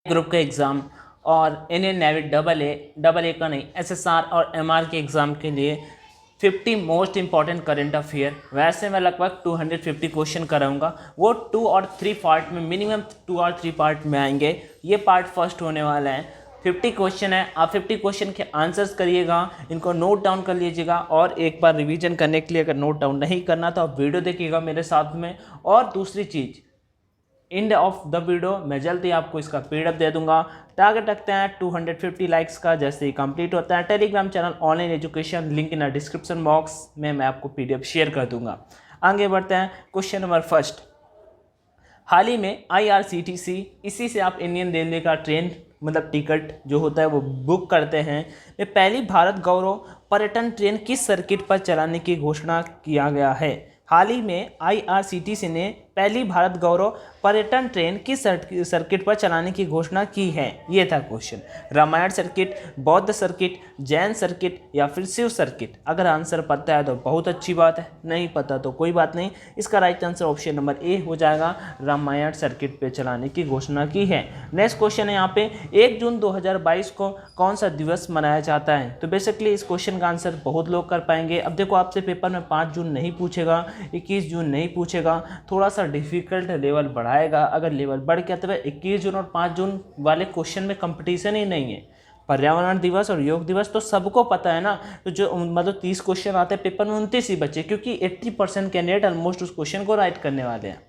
Group का exam और Indian navy double A का नहीं, एसएसआर और एमआर के एग्ज़ाम के लिए 50 मोस्ट इंपॉर्टेंट करंट अफेयर, वैसे मैं लगभग 250 क्वेश्चन कराऊंगा। वो 2 और 3 पार्ट में, मिनिमम 2 और 3 पार्ट में आएंगे। ये पार्ट फर्स्ट होने वाला है। 50 क्वेश्चन है, आप 50 क्वेश्चन के आंसर्स करिएगा, इनको नोट डाउन कर लीजिएगा। और एक बार रिवीजन करने के लिए अगर नोट डाउन नहीं करना तो आप वीडियो देखिएगा मेरे साथ में। और दूसरी चीज़, एंड ऑफ द वीडियो मैं जल्दी आपको इसका पीडीएफ दे दूंगा। टारगेट रखते हैं 250 लाइक्स का। जैसे ही कंप्लीट होता है, Telegram channel online education, link in description box में मैं आपको पीडीएफ शेयर कर दूंगा। आगे बढ़ते हैं, क्वेश्चन नंबर फर्स्ट। हाल ही में IRCTC, इसी से आप इंडियन रेलवे का ट्रेन मतलब टिकट जो होता है वो बुक करते हैं, में पहली भारत गौरव पर्यटन ट्रेन किस सर्किट पर चलाने की घोषणा किया गया है। हाल ही में IRCTC ने पहली भारत गौरव पर्यटन ट्रेन किस सर्किट पर चलाने की घोषणा की है। ये था क्वेश्चन। रामायण सर्किट, बौद्ध सर्किट, जैन सर्किट या फिर शिव सर्किट। अगर आंसर पता है तो बहुत अच्छी बात है, नहीं पता तो कोई बात नहीं। इसका right answer option number A हो जाएगा, रामायण सर्किट पे चलाने की घोषणा की है। नेक्स्ट क्वेश्चन है यहाँ पे, 1 जून 2022 को कौन सा दिवस मनाया जाता है। तो बेसिकली इस क्वेश्चन का आंसर बहुत लोग कर पाएंगे। अब देखो, आपसे पेपर में 5 जून नहीं पूछेगा, 21 जून नहीं पूछेगा, थोड़ा सा डिफिकल्ट लेवल बढ़ाएगा। अगर लेवल बढ़ गया तो 21 जून और 5 जून वाले क्वेश्चन में कंपटीशन ही नहीं है। पर्यावरण दिवस और योग दिवस तो सबको पता है ना। तो जो मतलब 30 क्वेश्चन आते हैं पेपर में, 29 ही बचे, क्योंकि 80% कैंडिडेट ऑलमोस्ट उस क्वेश्चन को राइट करने वाले हैं।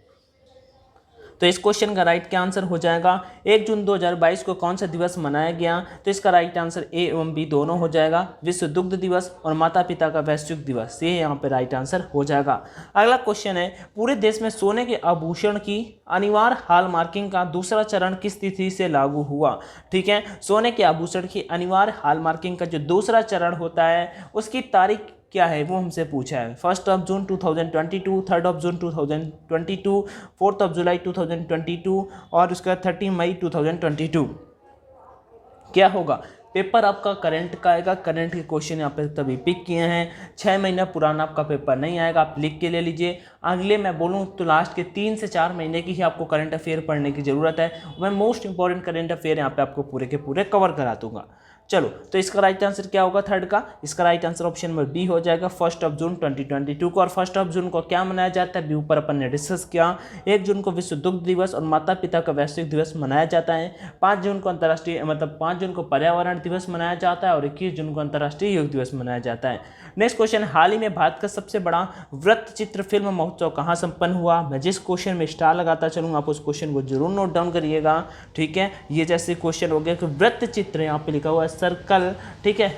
तो इस क्वेश्चन का राइट क्या आंसर हो जाएगा, 1 जून 2022 को कौन सा दिवस मनाया गया। तो इसका राइट आंसर ए एवं बी दोनों हो जाएगा, विश्व दुग्ध दिवस और माता पिता का वैश्विक दिवस। ये यहाँ पे राइट आंसर हो जाएगा। अगला क्वेश्चन है, पूरे देश में सोने के आभूषण की अनिवार्य हॉलमार्किंग का दूसरा चरण किस तिथि से लागू हुआ। ठीक है, सोने के आभूषण की अनिवार्य हॉलमार्किंग का जो दूसरा चरण होता है उसकी तारीख क्या है वो हमसे पूछा है। 1 जून 2022, 3 जून 2022, 4 जुलाई 2022 और उसका 30 मई 2022। क्या होगा, पेपर आपका करंट का आएगा। करंट के क्वेश्चन यहाँ पे तभी पिक किए हैं। 6 महीना पुराना आपका पेपर नहीं आएगा, आप लिख के ले लीजिए। अगले मैं बोलूँ तो लास्ट के 3 से 4 महीने की ही आपको करंट अफेयर पढ़ने की ज़रूरत है। मैं मोस्ट इंपॉर्टेंट करंट अफेयर यहाँ पे आपको पूरे के पूरे कवर करा दूंगा। चलो, तो इसका राइट आंसर क्या होगा थर्ड का। इसका right answer option number B हो जाएगा, 1 जून 2022 को। और 1 जून को क्या मनाया जाता है, बी ऊपर अपन ने डिस्कस किया। 1 जून को विश्व दुग्ध दिवस और माता पिता का वैश्विक दिवस मनाया जाता है। 5 जून को अंतर्राष्ट्रीय मतलब 5 जून को पर्यावरण दिवस मनाया जाता है और 21 जून को अंतर्राष्ट्रीय योग दिवस मनाया जाता है। नेक्स्ट क्वेश्चन, हाल ही में भारत का सबसे बड़ा वृत्त चित्र फिल्म महोत्सव कहाँ संपन्न हुआ। मैं जिस क्वेश्चन में स्टार लगाता चलूँगा आप उस क्वेश्चन को जरूर नोट डाउन करिएगा। ठीक है, ये जैसे क्वेश्चन हो गया कि वृत्त चित्र, यहाँ पे लिखा हुआ है सर्कल। ठीक है,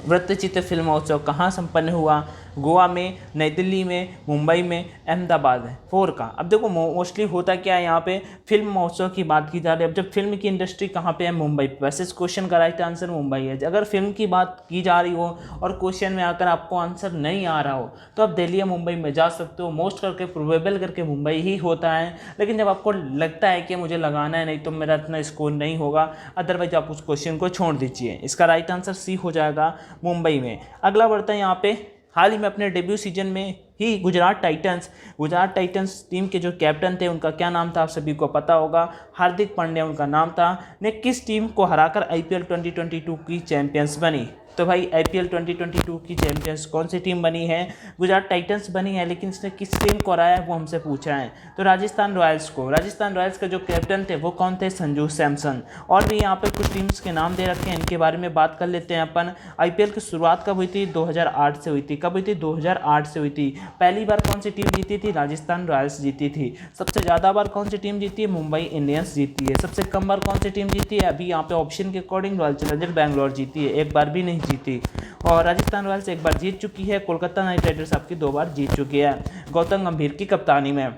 वृत्तचित्र फिल्म महोत्सव कहाँ संपन्न हुआ, गोवा में, नई दिल्ली में, मुंबई में, अहमदाबाद में। 4 का। अब देखो मोस्टली होता क्या है, यहाँ पे फिल्म महोत्सव की बात की जा रही है। अब जब फिल्म की इंडस्ट्री कहाँ पे है, मुंबई पे। वैसे इस क्वेश्चन का राइट आंसर मुंबई है। अगर फिल्म की बात की जा रही हो और क्वेश्चन में आकर आपको आंसर नहीं आ रहा हो तो आप दिल्ली या मुंबई में जा सकते हो। मोस्ट करके प्रोबेबल करके मुंबई ही होता है। लेकिन जब आपको लगता है कि मुझे लगाना है, नहीं तो मेरा इतना स्कोर नहीं होगा, अदरवाइज आप उस क्वेश्चन को छोड़ दीजिए। इसका राइट आंसर सी हो जाएगा, मुंबई में। अगला बढ़ता है यहाँ पे, हाल ही में अपने डेब्यू सीजन में ही गुजरात टाइटंस टीम के जो कैप्टन थे उनका क्या नाम था, आप सभी को पता होगा, हार्दिक पांड्या उनका नाम था। ने किस टीम को हराकर IPL 2022 की चैंपियंस बनी। तो भाई IPL 2022 की चैंपियंस कौन सी टीम बनी है, गुजरात टाइटंस बनी है। लेकिन इसने किस टीम को हराया है वो हमसे पूछा है, तो राजस्थान रॉयल्स को। राजस्थान रॉयल्स का जो कैप्टन थे वो कौन थे, संजू सैमसन। और भी यहाँ पे कुछ टीम्स के नाम दे रखे हैं, इनके बारे में बात कर लेते हैं अपन। IPL की शुरुआत कब हुई थी, 2008 से हुई थी। कब हुई थी, 2008 से हुई थी। पहली बार कौन सी टीम जीती थी, राजस्थान रॉयल्स जीती थी। सबसे ज़्यादा बार कौन सी टीम जीती है, मुंबई इंडियंस जीती है। सबसे कम बार कौन सी टीम जीती है, अभी यहाँ पे ऑप्शन के अकॉर्डिंग रॉयल चैलेंजर बैंगलोर जीती है, एक बार भी नहीं जीती। और राजस्थान रॉयल्स एक बार जीत चुकी है, कोलकाता नाइट राइडर्स आपकी 2 बार जीत चुकी है, गौतम गंभीर की कप्तानी में।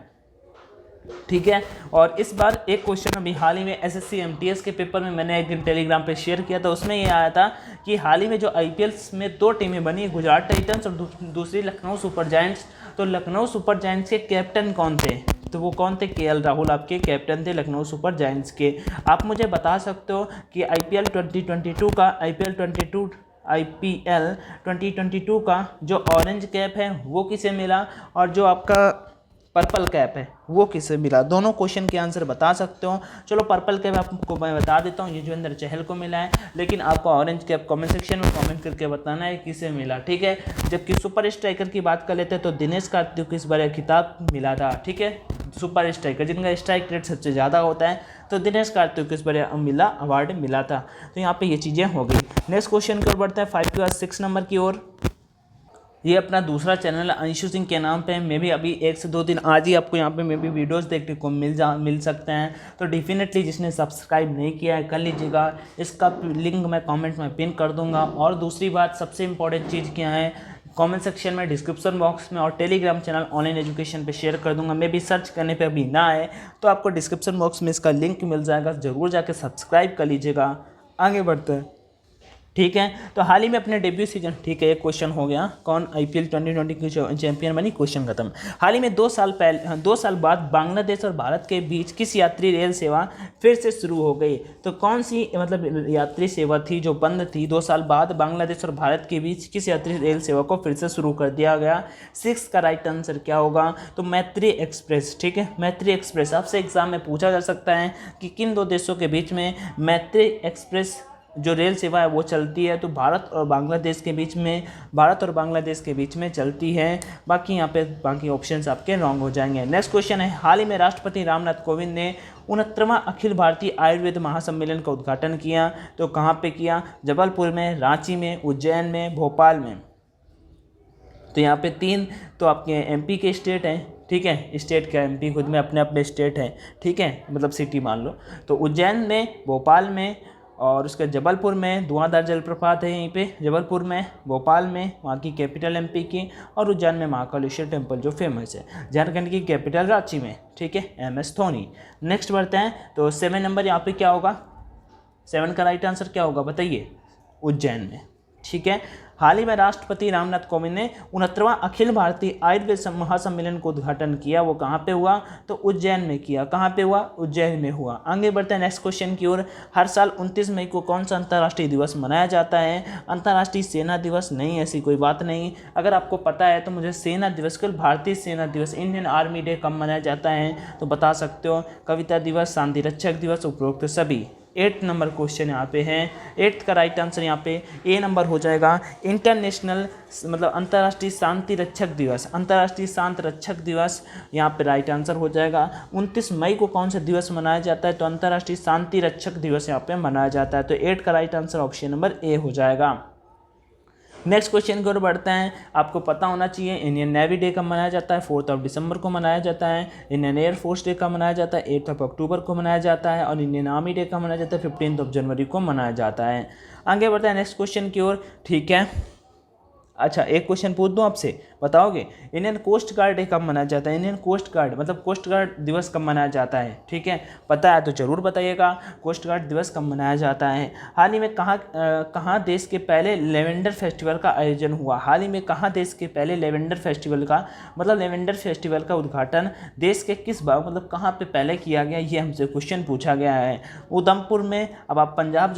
ठीक है, और इस बार एक क्वेश्चन अभी हाल ही में SSC MTS के पेपर में मैंने एक दिन टेलीग्राम पे शेयर किया था, उसमें ये आया था कि हाल ही में जो IPL में 2 टीमें बनी है, गुजरात टाइटंस और दूसरी लखनऊ सुपर जायंट्स। तो लखनऊ सुपर जायंट्स के कैप्टन कौन थे, तो वो कौन थे, KL राहुल आपके कैप्टन थे लखनऊ सुपर जायंट्स के। आप मुझे बता सकते हो कि IPL 2022 का जो ऑरेंज कैप है वो किसे मिला, और जो आपका पर्पल कैप है वो किसे मिला? दोनों क्वेश्चन के आंसर बता सकते हो। चलो पर्पल कैप आपको मैं बता देता हूँ, युजवेंद्र चहल को मिला है, लेकिन आपको ऑरेंज कैप कमेंट सेक्शन में कमेंट करके बताना है किसे मिला, ठीक है। जबकि सुपर स्ट्राइकर की बात कर लेते हैं तो दिनेश कार्तिक को इस बार खिताब मिला था, ठीक है। सुपर स्ट्राइकर जिनका स्ट्राइक रेट सबसे ज़्यादा होता है, तो दिनेश कार्तिक को इस बार मिला अवार्ड मिला था। तो यहाँ पे ये चीज़ें हो गई। नेक्स्ट क्वेश्चन की ओर बढ़ता है 5 के बाद 6 नंबर की ओर। ये अपना दूसरा चैनल अंशु सिंह के नाम पे मे भी अभी 1 से 2 दिन आज ही आपको यहाँ पे मे भी वीडियोस देखने को मिल सकते हैं। तो डेफिनेटली जिसने सब्सक्राइब नहीं किया है कर लीजिएगा, इसका लिंक मैं कमेंट में पिन कर दूंगा। और दूसरी बात सबसे इंपॉर्टेंट चीज़ क्या है, कमेंट सेक्शन में, डिस्क्रिप्शन बॉक्स में और टेलीग्राम चैनल ऑनलाइन एजुकेशन पे शेयर कर दूंगा। मे भी सर्च करने पे अभी ना आए तो आपको डिस्क्रिप्शन बॉक्स में इसका लिंक मिल जाएगा, ज़रूर जाके सब्सक्राइब कर लीजिएगा। आगे बढ़ते हैं, ठीक है। तो हाल ही में अपने डेब्यू सीजन, ठीक है, एक क्वेश्चन हो गया, कौन IPL 2020 की चैंपियन बनी, क्वेश्चन खत्म। हाल ही में 2 साल बाद बांग्लादेश और भारत के बीच किस यात्री रेल सेवा फिर से शुरू हो गई? तो कौन सी मतलब यात्री सेवा थी जो बंद थी? 2 साल बाद बांग्लादेश और भारत के बीच किस यात्री रेल सेवा को फिर से शुरू कर दिया गया? 6 का राइट आंसर क्या होगा? तो मैत्री एक्सप्रेस, ठीक है, मैत्री एक्सप्रेस। आपसे एग्जाम में पूछा जा सकता है कि किन 2 देशों के बीच में मैत्री एक्सप्रेस जो रेल सेवा है वो चलती है? तो भारत और बांग्लादेश के बीच में चलती है। बाकी यहाँ पे बाकी ऑप्शंस आपके रॉन्ग हो जाएंगे। नेक्स्ट क्वेश्चन है, हाल ही में राष्ट्रपति रामनाथ कोविंद ने 69वां अखिल भारतीय आयुर्वेद महासम्मेलन का उद्घाटन किया। तो कहाँ पे किया? जबलपुर में, रांची में, उज्जैन में, भोपाल में। तो यहाँ पे 3 तो आपके MP के स्टेट हैं, ठीक है, स्टेट का MP खुद में अपने अपने स्टेट हैं, ठीक है, मतलब सिटी मान लो। तो उज्जैन में, भोपाल में और उसके जबलपुर में धुआंधार जलप्रपात है यहीं पे जबलपुर में, भोपाल में वहाँ की कैपिटल MP की, और उज्जैन में महाकालेश्वर टेम्पल जो फेमस है। झारखंड की कैपिटल रांची में, ठीक है, MS धोनी। नेक्स्ट बढ़ते हैं, तो 7 नंबर यहाँ पे क्या होगा? 7 का राइट आंसर क्या होगा बताइए? उज्जैन में, ठीक है। हाल ही में राष्ट्रपति रामनाथ कोविंद ने 69वां अखिल भारतीय आयुर्वेद महासम्मेलन को उद्घाटन किया, वो कहाँ पे हुआ? तो उज्जैन में किया। कहाँ पे हुआ? उज्जैन में हुआ। आगे बढ़ते हैं नेक्स्ट क्वेश्चन की ओर। हर साल 29 मई को कौन सा अंतर्राष्ट्रीय दिवस मनाया जाता है? अंतर्राष्ट्रीय सेना दिवस नहीं, ऐसी कोई बात नहीं। अगर आपको पता है तो मुझे सेना दिवस, केवल भारतीय सेना दिवस, इंडियन आर्मी डे कब मनाया जाता है तो बता सकते हो? कविता दिवस, शांति रक्षक दिवस, उपरोक्त सभी। 8 नंबर क्वेश्चन यहाँ पे है। 8 का राइट आंसर यहाँ पे A नंबर हो जाएगा। इंटरनेशनल मतलब अंतर्राष्ट्रीय शांति रक्षक दिवस, अंतर्राष्ट्रीय शांति रक्षक दिवस यहाँ पे राइट आंसर हो जाएगा। 29 मई को कौन सा दिवस मनाया जाता है? तो अंतर्राष्ट्रीय शांति रक्षक दिवस यहाँ पे मनाया जाता है। तो 8 का right answer option number A हो जाएगा। नेक्स्ट क्वेश्चन की ओर बढ़ते हैं। आपको पता होना चाहिए इंडियन नेवी डे कब मनाया जाता है? 4 दिसंबर को मनाया जाता है। इंडियन एयरफोर्स डे कब मनाया जाता है? 8 अक्टूबर को मनाया जाता है। और इंडियन आर्मी डे कब मनाया जाता है? 15 जनवरी को मनाया जाता है। आगे बढ़ते हैं नेक्स्ट क्वेश्चन की ओर, ठीक है। अच्छा, एक क्वेश्चन पूछ दूं आपसे, बताओगे इंडियन कोस्ट गार्ड डे कब मनाया जाता है? इंडियन कोस्ट गार्ड मतलब कोस्ट गार्ड दिवस कब मनाया जाता है? ठीक है, पता है तो ज़रूर बताइएगा कोस्ट गार्ड दिवस कब मनाया जाता है। हाल ही में कहाँ देश के पहले लेवेंडर फेस्टिवल का आयोजन हुआ? हाल ही में कहाँ देश के पहले लेवेंडर फेस्टिवल का मतलब लेवेंडर फेस्टिवल का उद्घाटन देश के किस भाग मतलब कहाँ पे पहले किया गया, ये हमसे क्वेश्चन पूछा गया है। उधमपुर में। अब आप पंजाब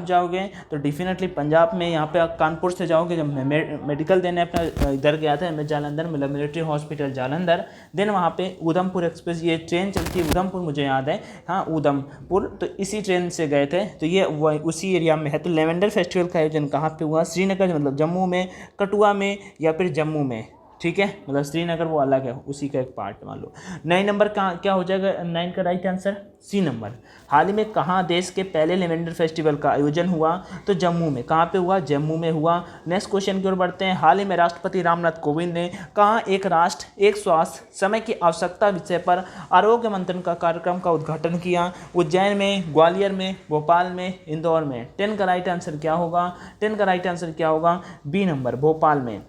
जाओगे तो डेफिनेटली पंजाब में यहाँ पे कानपुर से जाओगे, जब मेडिकल देने अपना इधर गया था एमएस जालंधर मतलब मिलिट्री हॉस्पिटल जालंधर, देन वहाँ पे उधमपुर एक्सप्रेस ये ट्रेन चलती है, उधमपुर मुझे याद है, हाँ उधमपुर, तो इसी ट्रेन से गए थे, तो ये उसी एरिया में है। तो लेवेंडर फेस्टिवल का आयोजन कहाँ पे हुआ? श्रीनगर मतलब जम्मू में, कठुआ में या फिर जम्मू में, ठीक है, मतलब श्रीनगर वो अलग है, उसी का एक पार्ट मान लो। 9 नंबर का क्या हो जाएगा? 9 का राइट आंसर C नंबर। हाल ही में कहाँ देश के पहले लेवेंडर फेस्टिवल का आयोजन हुआ? तो जम्मू में। कहाँ पे हुआ? जम्मू में हुआ। नेक्स्ट क्वेश्चन की ओर बढ़ते हैं। हाल ही में राष्ट्रपति रामनाथ कोविंद ने कहाँ एक राष्ट्र एक स्वास्थ्य समय की आवश्यकता विषय पर आरोग्य मंथन का कार्यक्रम का उद्घाटन किया? उज्जैन में, ग्वालियर में, भोपाल में, इंदौर में। 10 का राइट आंसर क्या होगा? 10 का राइट आंसर क्या होगा? B नंबर, भोपाल में।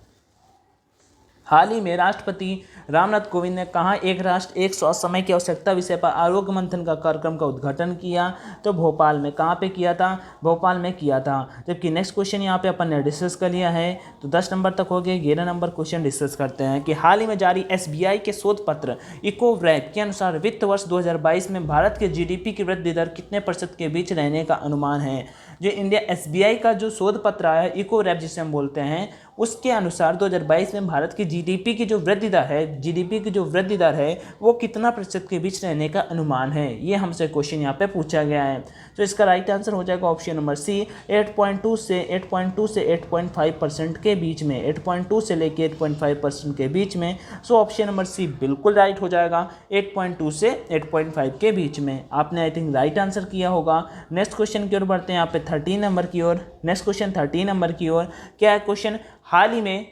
हाल ही में राष्ट्रपति रामनाथ कोविंद ने कहा एक राष्ट्र एक स्वास्थ्य समय की आवश्यकता विषय पर आरोग्य मंथन का कार्यक्रम का उद्घाटन किया? तो भोपाल में। कहाँ पे किया था? भोपाल में किया था। जबकि नेक्स्ट क्वेश्चन यहाँ पे अपन ने डिस्कस कर लिया है, तो 10 नंबर तक हो गए। 11 नंबर क्वेश्चन डिस्कस करते हैं कि हाल ही में जारी SBI के शोध पत्र इकोवैप के अनुसार वित्त वर्ष 2022 में भारत के GDP की वृद्धि दर कितने % के बीच रहने का अनुमान है? जो इंडिया SBI का जो शोध पत्र आया है इकोवैप जिसे हम बोलते हैं, उसके अनुसार 2022 में भारत की जीडीपी की जो वृद्धि दर है वो कितना प्रतिशत के बीच रहने का अनुमान है, ये हमसे क्वेश्चन यहाँ पे पूछा गया है। तो इसका राइट आंसर हो जाएगा ऑप्शन नंबर सी, 8.2 से 8.5% के बीच में, 8.2 से लेके 8.5% के बीच में। सो ऑप्शन नंबर सी बिल्कुल राइट हो जाएगा, 8.2 से 8.5 के बीच में। आपने आई थिंक राइट आंसर किया होगा। नेक्स्ट क्वेश्चन की ओर बढ़ते हैं, यहाँ पे 13 नंबर की ओर। नेक्स्ट क्वेश्चन 13 नंबर की ओर क्या है क्वेश्चन, हाल ही में,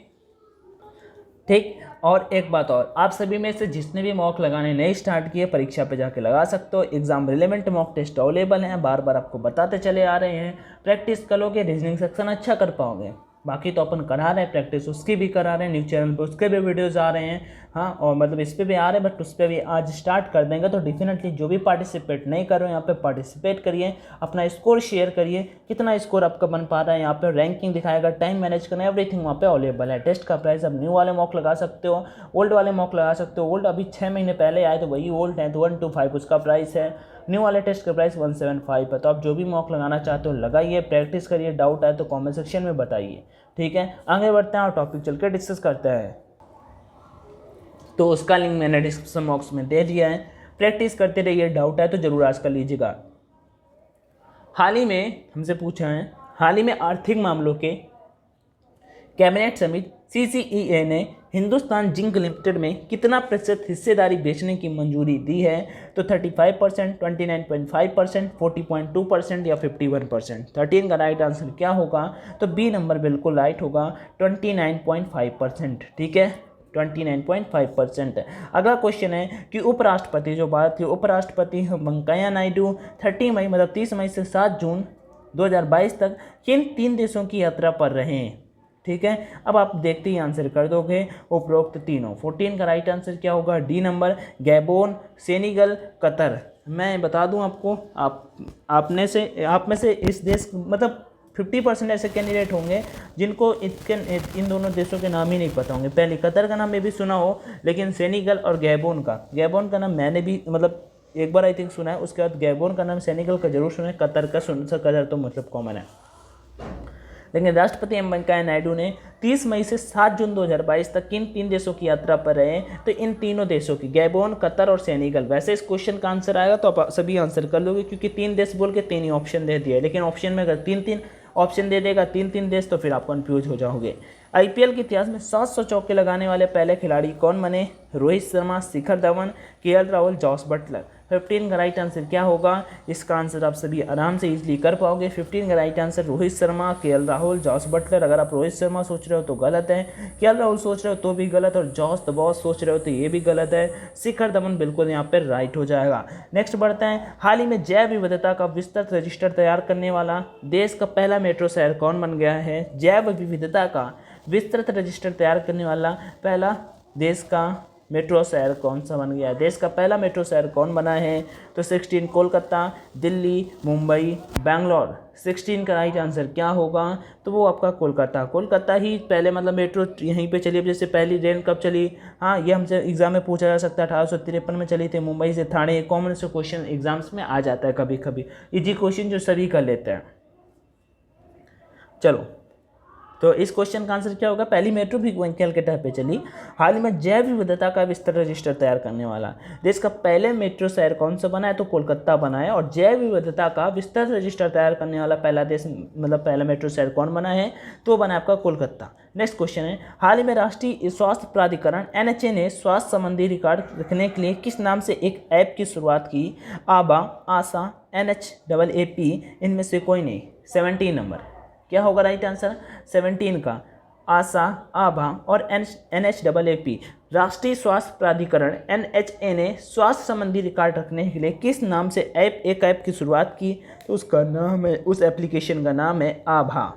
ठीक। और एक बात और, आप सभी में से जिसने भी मॉक लगाने नहीं स्टार्ट किए परीक्षा पे जाके लगा सकते हो। Exam relevant mock test available हैं, बार बार आपको बताते चले आ रहे हैं। प्रैक्टिस करोगे रीजनिंग सेक्शन अच्छा कर पाओगे। बाकी तो अपन करा रहे हैं प्रैक्टिस, उसकी भी करा रहे हैं, न्यूज़ चैनल पे उसके भी वीडियोस आ रहे हैं। हाँ, और मतलब इस पे भी आ रहे हैं, बट उस पर भी आज स्टार्ट कर देंगे। तो डेफिनेटली जो भी पार्टिसिपेट नहीं कर रहे हो यहाँ पे पार्टिसिपेट करिए, अपना स्कोर शेयर करिए, कितना स्कोर आपका बन पा रहा है। यहाँ पे रैंकिंग दिखाएगा, टाइम मैनेज करना, एवरीथिंग वहाँ पे अवेलेबल है। टेस्ट का प्राइस अब न्यू वाले मॉक लगा सकते हो, ओल्ड वाले मॉक लगा सकते हो। ओल्ड अभी 6 महीने पहले आए तो वही ओल्ड है, तो 125 उसका प्राइस है। न्यू वाले टेस्ट का प्राइस 175 है। तो आप जो भी मॉक लगाना चाहते हो लगाइए, प्रैक्टिस करिए। डाउट आए तो कमेंट सेक्शन में बताइए, ठीक है। आगे बढ़ते हैं और टॉपिक चल के डिस्कस करते हैं। तो उसका लिंक मैंने डिस्क्रिप्शन बॉक्स में दे दिया है, प्रैक्टिस करते रहिए। डाउट आए तो जरूर आज कर लीजिएगा। हाल ही में हमसे पूछा है, हाल ही में आर्थिक मामलों के कैबिनेट समिति CCEA ने हिंदुस्तान जिंक लिमिटेड में कितना प्रतिशत हिस्सेदारी बेचने की मंजूरी दी है। तो 35%, 29.5%, 40.2% या 51%। 13 का राइट आंसर क्या होगा, तो बी नंबर बिल्कुल राइट होगा, 29.5%, ठीक है, 29.5%। अगला क्वेश्चन है कि उपराष्ट्रपति, जो भारत के उपराष्ट्रपति वेंकैया नायडू 30 मई मतलब 30 मई से 7 जून 2022 तक किन 3 देशों की यात्रा पर रहे हैं, ठीक है। अब आप देखते ही आंसर कर दोगे उपरोक्त तीनों। 14 का राइट आंसर क्या होगा, D number, Gabon, Senegal, Qatar. मैं बता दूं आपको, आप में से इस देश मतलब 50% ऐसे कैंडिडेट होंगे जिनको इन दोनों देशों के नाम ही नहीं पता होंगे। पहले कतर का नाम मैं भी सुना हो, लेकिन सेनेगल और गैबोन का नाम मैंने भी मतलब एक बार आई थिंक सुना है। उसके बाद गैबोन का नाम, सेनेगल का जरूर सुना है, कतर का कतर तो मतलब कॉमन है। लेकिन राष्ट्रपति एम वेंकैया नायडू ने 30 मई से 7 जून 2022 तक किन 3 देशों की यात्रा पर रहे, तो इन तीनों देशों की, गैबोन, कतर और सेनेगल। वैसे इस क्वेश्चन का आंसर आएगा तो आप सभी आंसर कर लोगे, क्योंकि 3 देश बोल के 3 ही ऑप्शन दे दिया है। लेकिन ऑप्शन में अगर 3-3 ऑप्शन दे देगा, 3-3 देश, तो फिर आप कंफ्यूज हो जाओगे। IPL के इतिहास में 700 चौके लगाने वाले पहले खिलाड़ी कौन बने, Rohit Sharma, Shikhar Dhawan, KL Rahul, Jos Buttler. 15 का राइट आंसर क्या होगा, इसका आंसर आप सभी आराम से इजीली कर पाओगे। 15 का right answer Rohit Sharma, KL Rahul, Jos Buttler. अगर आप रोहित शर्मा सोच रहे हो तो गलत है, KL राहुल सोच रहे हो तो भी गलत, और जॉस द बॉस सोच रहे हो तो ये भी गलत है। शिखर धवन बिल्कुल यहाँ पर राइट हो जाएगा। नेक्स्ट बढ़ते हैं, हाल ही में जैव विविधता का विस्तृत रजिस्टर तैयार करने वाला देश का पहला मेट्रो शहर कौन बन गया है। जैव विविधता का विस्तृत रजिस्टर तैयार करने वाला पहला देश का मेट्रो शहर कौन सा बन गया है, देश का पहला मेट्रो शहर कौन बना है। तो 16 कोलकाता, दिल्ली, मुंबई, बैंगलोर। 16 का राइट आंसर क्या होगा, तो वो आपका कोलकाता ही पहले मतलब मेट्रो यहीं पे चली। जैसे पहली ट्रेन कब चली, हाँ ये हमसे एग्जाम में पूछा जा सकता है, 1853 में चली थी, मुंबई से ठाणे। कॉमन से क्वेश्चन एग्जाम्स में आ जाता है कभी कभी, इजी क्वेश्चन जो सभी कर लेते हैं। चलो, तो इस क्वेश्चन का आंसर क्या होगा, पहली मेट्रो भी कलकत्ता पे चली। हाल ही में जैव विविधता का विस्तृत रजिस्टर तैयार करने वाला देश का पहले मेट्रो शहर कौन सा बना है, तो कोलकाता बना है। और जैव विविधता का विस्तृत रजिस्टर तैयार करने वाला पहला देश मतलब पहला मेट्रो शहर कौन बना है, तो बना आपका कोलकाता। नेक्स्ट क्वेश्चन है, हाल ही में राष्ट्रीय स्वास्थ्य प्राधिकरण NHA ने स्वास्थ्य संबंधी रिकॉर्ड रखने के लिए किस नाम से एक ऐप की शुरुआत की। आबा, आशा, NHAAP, इनमें से कोई नहीं। 17 नंबर क्या होगा राइट आंसर, 17 का आशा, आभा और NHAAP। राष्ट्रीय स्वास्थ्य प्राधिकरण NHA ने स्वास्थ्य संबंधी रिकॉर्ड रखने के लिए किस नाम से एक ऐप की शुरुआत की, तो उसका नाम है, उस एप्लीकेशन का नाम है आभा।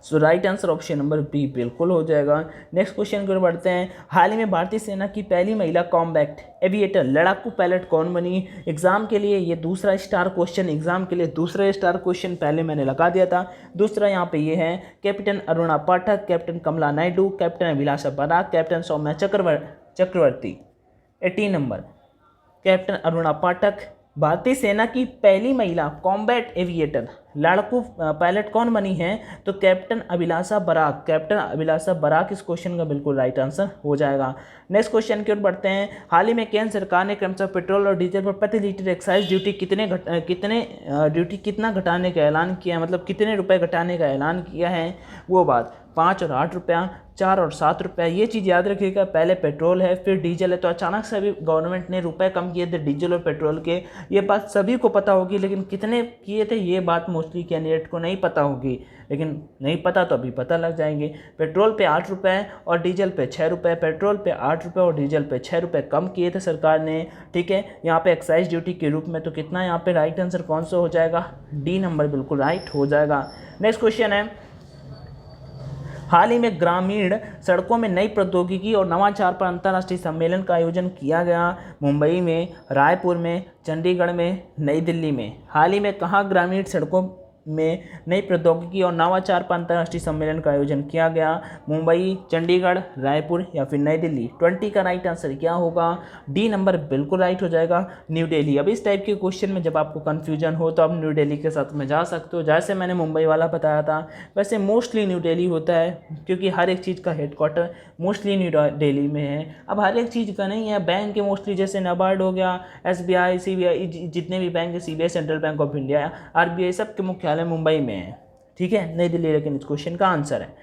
So right answer option number B बिल्कुल हो जाएगा। नेक्स्ट क्वेश्चन की ओर बढ़ते हैं, हाल ही में भारतीय सेना की पहली महिला कॉम्बैट एविएटर लड़ाकू पायलट कौन बनी। एग्जाम के लिए ये दूसरा स्टार क्वेश्चन, पहले मैंने लगा दिया था। दूसरा यहाँ पे ये है, कैप्टन अरुणा पाठक, कैप्टन कमला नायडू, कैप्टन अभिलाषा बराक, कैप्टन सौम्या चक्रवर्ती। 18 नंबर कैप्टन अरुणा पाठक, भारतीय सेना की पहली महिला कॉम्बैट एविएटर लड़ाकू पायलट कौन बनी है? तो कैप्टन अभिलाषा बराक। कैप्टन अभिलाषा बराक इस क्वेश्चन का बिल्कुल राइट आंसर हो जाएगा। नेक्स्ट क्वेश्चन की ओर बढ़ते हैं। हाल ही में केंद्र सरकार ने क्रमशः पेट्रोल और डीजल पर प्रति लीटर एक्साइज ड्यूटी कितना घटाने का ऐलान किया, मतलब कितने रुपए घटाने का ऐलान किया है? वो बात 5 और 8 रुपया, 4 और 7 रुपया। ये चीज़ याद रखिएगा, पहले पेट्रोल है फिर डीजल है, तो अचानक से अभी गवर्नमेंट ने रुपए कम किए थे डीजल और पेट्रोल के। ये बात सभी को पता होगी, लेकिन कितने किए थे ये बात मोस्टली कैंडिडेट को नहीं पता होगी, लेकिन नहीं पता तो अभी पता लग जाएंगे। पेट्रोल पे 8 रुपये और डीजल पे 6 रुपये, पेट्रोल पे 8 रुपये और डीजल पे 6 रुपये कम किए थे सरकार ने, ठीक है, यहाँ पे एक्साइज ड्यूटी के रूप में। तो कितना यहाँ पे राइट आंसर कौन सा हो जाएगा? डी नंबर बिल्कुल राइट हो जाएगा। नेक्स्ट क्वेश्चन है, हाल ही में ग्रामीण सड़कों में नई प्रौद्योगिकी और नवाचार पर अंतर्राष्ट्रीय सम्मेलन का आयोजन किया गया। मुंबई में, रायपुर में, चंडीगढ़ में, नई दिल्ली में। हाल ही में कहाँ ग्रामीण सड़कों में नई प्रौद्योगिकी और नवाचार पर अंतर्राष्ट्रीय सम्मेलन का आयोजन किया गया? मुंबई, चंडीगढ़, रायपुर या फिर नई दिल्ली। 20 का राइट आंसर क्या होगा? डी नंबर बिल्कुल राइट हो जाएगा, न्यू दिल्ली। अब इस टाइप के क्वेश्चन में जब आपको कन्फ्यूजन हो तो आप न्यू दिल्ली के साथ में जा सकते हो। जैसे मैंने मुंबई वाला बताया था, वैसे मोस्टली न्यू दिल्ली होता है, क्योंकि हर एक चीज़ का हेडक्वार्टर मोस्टली न्यू दिल्ली में है। अब हर एक चीज़ का नहीं है, बैंक के मोस्टली जैसे नाबार्ड हो गया, SBI, CBI, जितने भी बैंक है, CBI central bank of India, RBI, सबके मुख्यालय मुंबई में है, ठीक है, नई दिल्ली। लेकिन इस क्वेश्चन का आंसर है,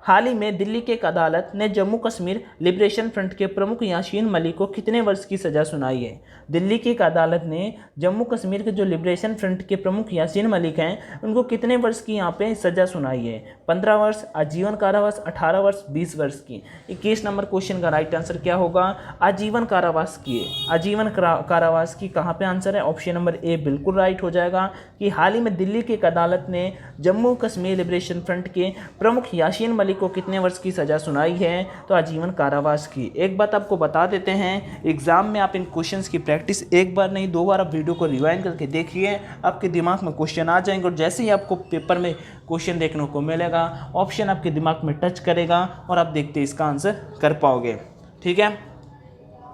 हाल ही में दिल्ली की एक अदालत ने जम्मू कश्मीर लिबरेशन फ्रंट के प्रमुख यासीन मलिक को कितने वर्ष की सज़ा सुनाई है? दिल्ली की एक अदालत ने जम्मू कश्मीर के जो लिबरेशन फ्रंट के प्रमुख यासीन मलिक हैं उनको कितने वर्ष की यहाँ पे सज़ा सुनाई है? 15 वर्ष, आजीवन कारावास, 18 वर्ष, 20 वर्ष की। 21 नंबर क्वेश्चन का राइट आंसर क्या होगा? आजीवन कारावास की। आजीवन कारावास की कहाँ पे आंसर है? ऑप्शन नंबर ए बिल्कुल राइट हो जाएगा कि हाल ही में दिल्ली की एक अदालत ने जम्मू कश्मीर लिबरेशन फ्रंट के प्रमुख यासीन मलिक को कितने वर्ष की सज़ा सुनाई है? तो आजीवन कारावास की। एक बात आपको बता देते हैं, एग्जाम में आप इन क्वेश्चंस की प्रैक्टिस एक बार नहीं 2 बार आप वीडियो को रिवाइंड करके देखिए, आपके दिमाग में क्वेश्चन आ जाएंगे और जैसे ही आपको पेपर में क्वेश्चन देखने को मिलेगा, ऑप्शन आपके दिमाग में टच करेगा और आप देखते इसका आंसर कर पाओगे, ठीक है।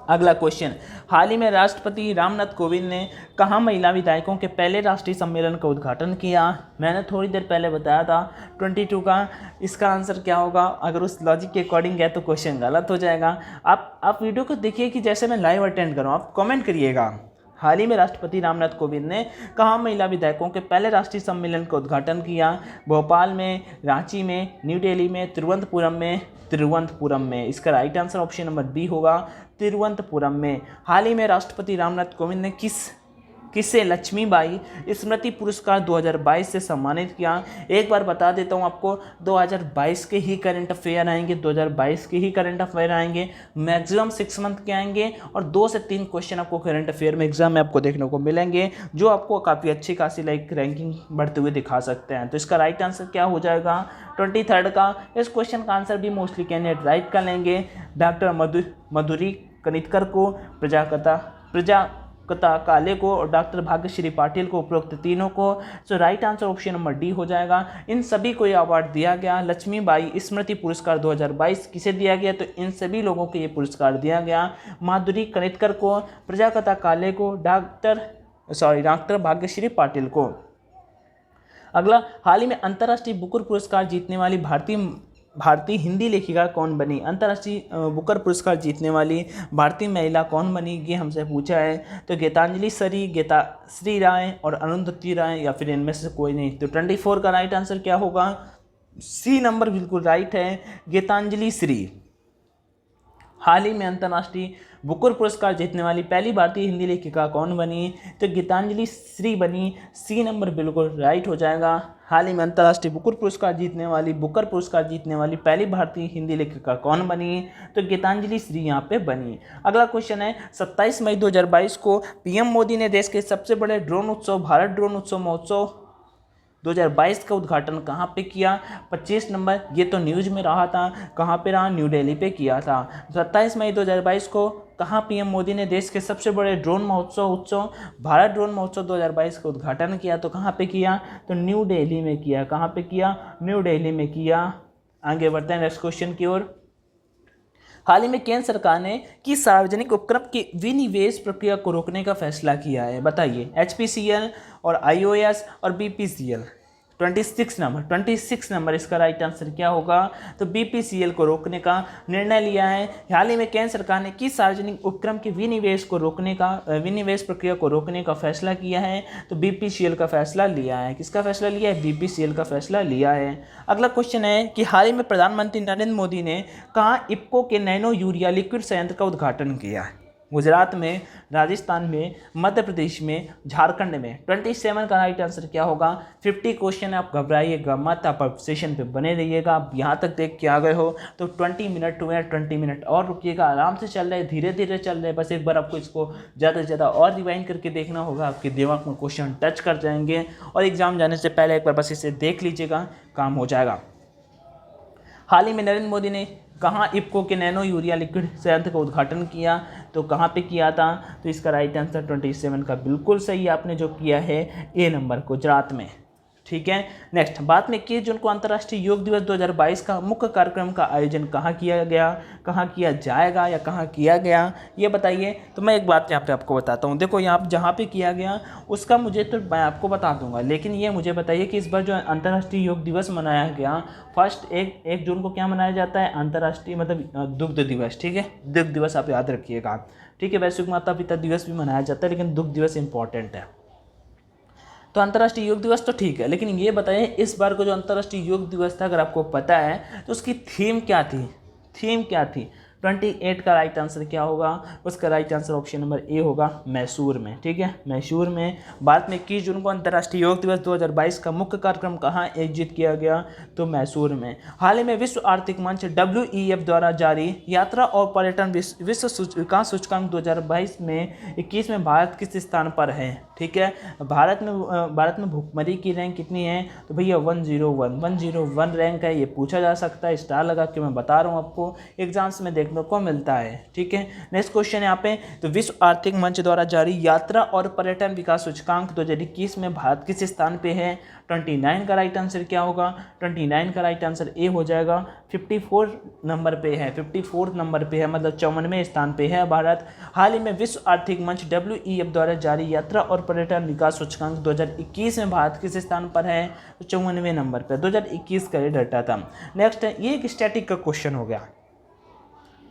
अगला क्वेश्चन, हाल ही में राष्ट्रपति रामनाथ कोविंद ने कहाँ महिला विधायकों के पहले राष्ट्रीय सम्मेलन का उद्घाटन किया? मैंने थोड़ी देर पहले बताया था 22 का। इसका आंसर क्या होगा? अगर उस लॉजिक के अकॉर्डिंग है तो क्वेश्चन गलत हो जाएगा। आप वीडियो को देखिए कि जैसे मैं लाइव अटेंड कर रहा हूँ, आप कमेंट करिएगा। हाल ही में राष्ट्रपति रामनाथ कोविंद ने कहाँ महिला विधायकों के पहले राष्ट्रीय सम्मेलन का उद्घाटन किया? भोपाल में, रांची में, न्यू दिल्ली में, तिरुवनंतपुरम में। तिरुवनंतपुरम में। इसका right answer option number B होगा, तिरुवनंतपुरम में। हाल ही में राष्ट्रपति रामनाथ कोविंद ने किसे लक्ष्मीबाई स्मृति पुरस्कार 2022 से सम्मानित किया? एक बार बता देता हूँ आपको, 2022 के ही करंट अफेयर आएंगे, 2022 के ही करंट अफेयर आएंगे, मैक्सिमम 6 मंथ के आएंगे और 2 से 3 क्वेश्चन आपको करंट अफेयर में एग्जाम में आपको देखने को मिलेंगे, जो आपको काफ़ी अच्छी खासी रैंकिंग बढ़ते हुए दिखा सकते हैं। तो इसका राइट आंसर क्या हो जाएगा? 23 का। इस क्वेश्चन का आंसर भी मोस्टली कैंडिडेट राइट कर लेंगे। डॉक्टर मधुरी कनितकर को, प्रजाकता काले को और डॉक्टर भाग्यश्री पाटिल को, उपरोक्त तीनों को। So right answer option number D हो जाएगा। इन सभी को ये अवार्ड दिया गया। लक्ष्मीबाई स्मृति पुरस्कार 2022 किसे दिया गया? तो इन सभी लोगों को ये पुरस्कार दिया गया। माधुरी कनितकर को, प्रजाकता काले को, डॉक्टर भाग्यश्री पाटिल को। अगला, हाल ही में अंतर्राष्ट्रीय बुकर पुरस्कार जीतने वाली भारतीय हिंदी लेखिका कौन बनी? अंतर्राष्ट्रीय बुकर पुरस्कार जीतने वाली भारतीय महिला कौन बनी, ये हमसे पूछा है। तो गीतांजलि सरी, गीताश्री राय और अरुंधति राय, या फिर इनमें से कोई नहीं। तो 24 का राइट आंसर क्या होगा? सी नंबर बिल्कुल राइट है, गीतांजलि श्री। हाल ही में अंतर्राष्ट्रीय बुकर पुरस्कार जीतने वाली पहली भारतीय हिंदी लेखिका कौन बनी? तो गीतांजलि श्री बनी। सी नंबर बिल्कुल राइट हो जाएगा। हाल ही में अंतर्राष्ट्रीय बुकर पुरस्कार जीतने वाली पहली भारतीय हिंदी लेखिका कौन बनी? तो गीतांजलि श्री यहाँ पे बनी। अगला क्वेश्चन है, 27 मई 2022 को पीएम मोदी ने देश के सबसे बड़े ड्रोन उत्सव भारत ड्रोन उत्सव महोत्सव 2022 का उद्घाटन कहाँ पे किया? 25 नंबर, ये तो न्यूज़ में रहा था, कहाँ पे रहा? न्यू दिल्ली पे किया था। 27 मई 2022 को कहाँ पीएम मोदी ने देश के सबसे बड़े ड्रोन उत्सव भारत ड्रोन महोत्सव 2022 का उद्घाटन किया? तो कहाँ पे किया? तो न्यू दिल्ली में किया। कहाँ पे किया? न्यू दिल्ली में किया। आगे बढ़ते हैं नेक्स्ट क्वेश्चन की ओर। हाल ही में केंद्र सरकार ने किस सार्वजनिक उपक्रम की विनिवेश प्रक्रिया को रोकने का फैसला किया है? बताइए। HPCL और IOS और BPCL। 26 नंबर इसका राइट आंसर क्या होगा? तो BPCL को रोकने का निर्णय लिया है। हाल ही में केंद्र सरकार ने किस सार्वजनिक उपक्रम के विनिवेश प्रक्रिया को रोकने का फैसला किया है? तो BPCL का फैसला लिया है। किसका फैसला लिया है? BPCL का फैसला लिया है। अगला क्वेश्चन है कि हाल ही में प्रधानमंत्री नरेंद्र मोदी ने कहाँ इफ्को के नैनो यूरिया लिक्विड संयंत्र का उद्घाटन किया है? गुजरात में, राजस्थान में, मध्य प्रदेश में, झारखंड में। 27 का राइट आंसर क्या होगा? 50 क्वेश्चन है, आप घबराइएगा मत, आप सेशन पे बने रहिएगा। आप यहाँ तक देख के आ गए हो तो 20 मिनट हुए, 20 मिनट और रुकिएगा। आराम से चल रहे, धीरे धीरे चल रहे, बस एक बार आपको इसको ज़्यादा से ज़्यादा और रिवाइंड करके देखना होगा। आपके दिमाग में क्वेश्चन टच कर जाएंगे और एग्जाम जाने से पहले एक बार बस इसे देख लीजिएगा, काम हो जाएगा। हाल ही में नरेंद्र मोदी ने कहाँ इफ्को के नैनो यूरिया लिक्विड संयंत्र का उद्घाटन किया? तो कहाँ पे किया था? तो इसका राइट आंसर 27 का बिल्कुल सही आपने जो किया है ए नंबर, गुजरात में। ठीक है। नेक्स्ट, बात में 21 जून को अंतर्राष्ट्रीय योग दिवस 2022 का मुख्य कार्यक्रम का आयोजन कहाँ किया गया, कहाँ किया जाएगा या कहाँ किया गया, ये बताइए। तो मैं एक बात यहाँ पे आपको बताता हूँ। देखो यहाँ जहाँ पे किया गया उसका मुझे तो मैं आपको बता दूंगा, लेकिन ये मुझे बताइए कि इस बार जो अंतर्राष्ट्रीय योग दिवस मनाया गया, फर्स्ट एक जून को क्या मनाया जाता है? अंतर्राष्ट्रीय मतलब दुग्ध दिवस। ठीक है, दुग्ध दिवस आप याद रखिएगा। ठीक है, वैश्विक माता पिता दिवस भी मनाया जाता है, लेकिन दुग्ध दिवस इंपॉर्टेंट है। तो अंतर्राष्ट्रीय योग दिवस तो ठीक है, लेकिन ये बताइए इस बार को जो अंतर्राष्ट्रीय योग दिवस था, अगर आपको पता है तो उसकी थीम क्या थी? 28 का राइट आंसर क्या होगा? उसका right answer option number A होगा, मैसूर में। ठीक है, मैसूर में। भारत में 21 जून को अंतर्राष्ट्रीय योग दिवस 2022 का मुख्य कार्यक्रम कहाँ आयोजित किया गया? तो मैसूर में। हाल ही में विश्व आर्थिक मंच WEF द्वारा जारी यात्रा और पर्यटन विश्व विकास सूचकांक 2022 में 21 में भारत किस स्थान पर है? ठीक है, भारत में भुखमरी की रैंक कितनी है? तो भैया 101 रैंक है। ये पूछा जा सकता है, स्टार लगा के मैं बता रहा हूँ आपको, एग्जाम्स में देखने को मिलता है। ठीक है, नेक्स्ट क्वेश्चन यहाँ पे, तो विश्व आर्थिक मंच द्वारा जारी यात्रा और पर्यटन विकास सूचकांक 2021 में भारत किस स्थान पे है? 29 का राइट आंसर क्या होगा? 29 का राइट आंसर ए हो जाएगा। 54 नंबर पे है, 54 नंबर पे है, मतलब 54वें स्थान पे है भारत। हाल ही में विश्व आर्थिक मंच WEF द्वारा जारी यात्रा और पर्यटन विकास सूचकांक 2021 में भारत किस स्थान पर है? तो 54वें नंबर पर। 2021 का ये डाटा था। नेक्स्ट है, ये एक स्टैटिक का क्वेश्चन हो गया।